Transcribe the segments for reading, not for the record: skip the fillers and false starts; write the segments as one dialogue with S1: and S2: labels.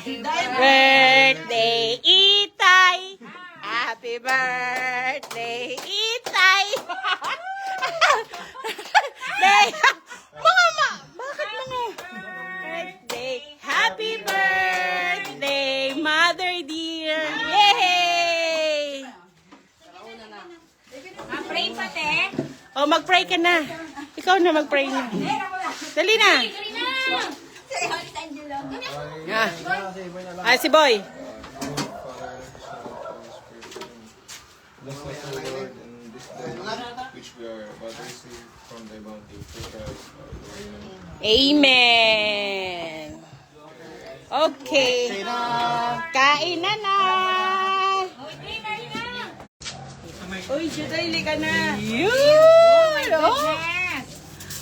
S1: Birthday, Itay! Happy birthday, Itay! Bakit mga? Birthday, happy birthday, mother dear! Yay!
S2: Pray pa, te.
S1: Oh, mag-pray ka na. Ikaw na mag-pray na. Dali na. Ah. Ah, si Boy.
S3: Bless us, O Lord, in this day which we are about to receive from thy bounty. Through Christ our Lord.
S1: Amen. Okay. Kain na na. Uy, Juday, ka na. Yun! Oh.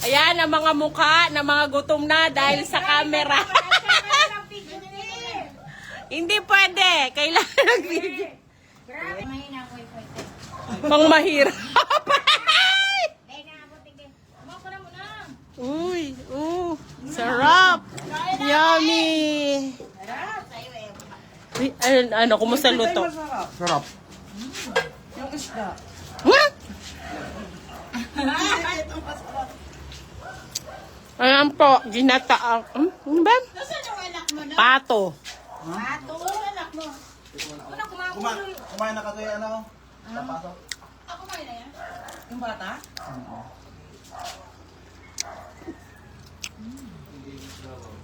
S1: Ayan, ang mga mukha na mga gutom na dahil sa camera. Hindi pwede. Kailangan ng video. Pang mahirap. Uy, sarap. Yummy. Uy, ano, kumusta luto?
S4: Sarap.
S5: Yung isda.
S1: Huh? Ayan po, ginataang. Ano ba?
S2: Nasaan yung anak mo na?
S1: Pato.
S2: Pato, anak mo. Una kumakuloy.
S4: Kumain na kasi ano? Papasok.
S2: Ako kumain na yan.
S5: Yung bata?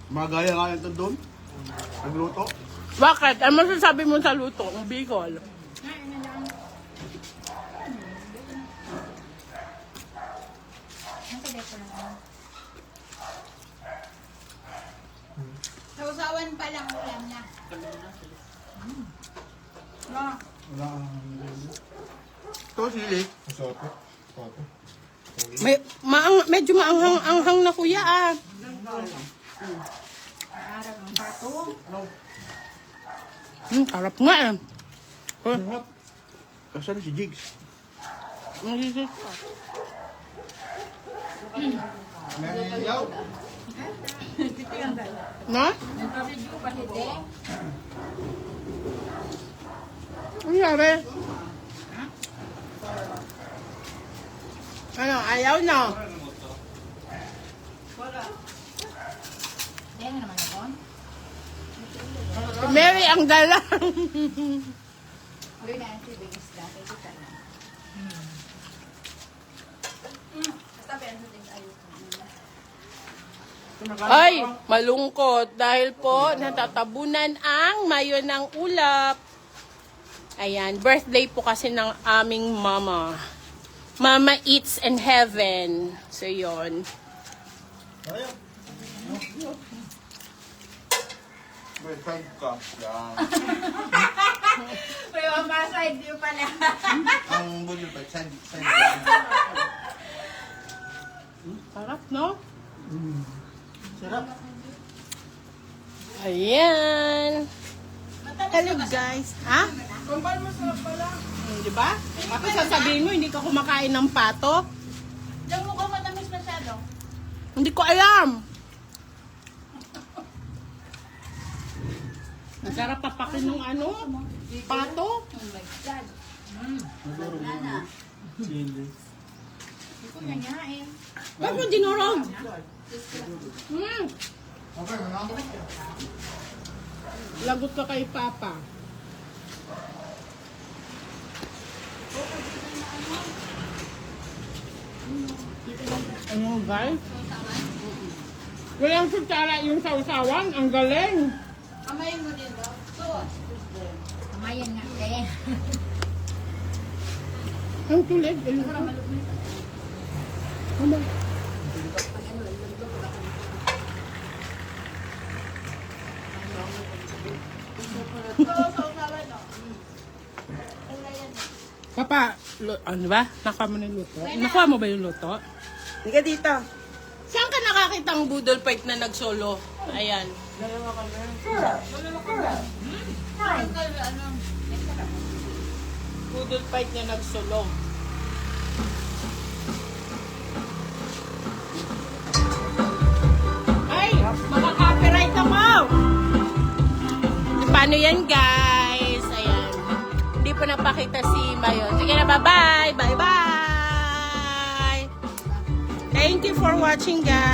S4: Magaya nga yan doon. Nagluto.
S1: Bakit? Ano masasabi mo sa luto ng Bicol?
S2: Sausawan pa lang ulam na.
S4: Wala. Ito sili.
S3: Soto. Soto.
S1: Medyo maanghang-anghang na kuya ah. Sarap nga eh.
S4: Sarap. Kasaan si Jigs? May yaw.
S1: Na? Ano sabi? Ano, ayaw na.
S2: Ayan naman ako.
S1: Mary ang dalang.
S2: Uy na, si Big Isda. Kaya kita na. Basta pero din ayos.
S1: Ay, malungkot dahil po natatabunan ang mayo ng ulap. Ayan, birthday po kasi ng aming mama. Mama eats in heaven. So, yun.
S4: Ayaw. May side ka. Yan.
S2: Uy, mapaside view pala.
S4: Ang bulyo pa. Side.
S1: Sarap, no?
S4: Sarap.
S1: Ayan. Hello, guys. Ha?
S5: Kumpal mo sarap pala.
S1: Di ba? Tapos sasabihin mo, hindi ka kumakain ng pato?
S2: Diyan mo ko matamis masyado.
S1: Hindi ko alam. Masarap papakin ng ano? Pato?
S2: Oh my God.
S4: Chili.
S2: Hindi ko nanyain.
S1: Ba't mo dinurog?
S4: Okay, ano?
S1: Lagot ka kay Papa. Ano guys? Walang sutsara yung sausawan. Ang galing.
S2: Kamayin mo din daw. Kamayin nga, eh.
S1: Ang tulad. Ano? Papa, ano ba? Nakuha mo na yung luto? Nakuha mo ba yung luto?
S5: Hindi ka dito.
S1: Saan ka nakakita ang budol fight na nagsolo? Ayan. Budol fight na nagsolo. Ay! Maka-copyright ako! ano yan, guys. Ayan. Hindi po napakita si Mayon. Sige na, bye-bye. Bye-bye. Thank you for watching, guys.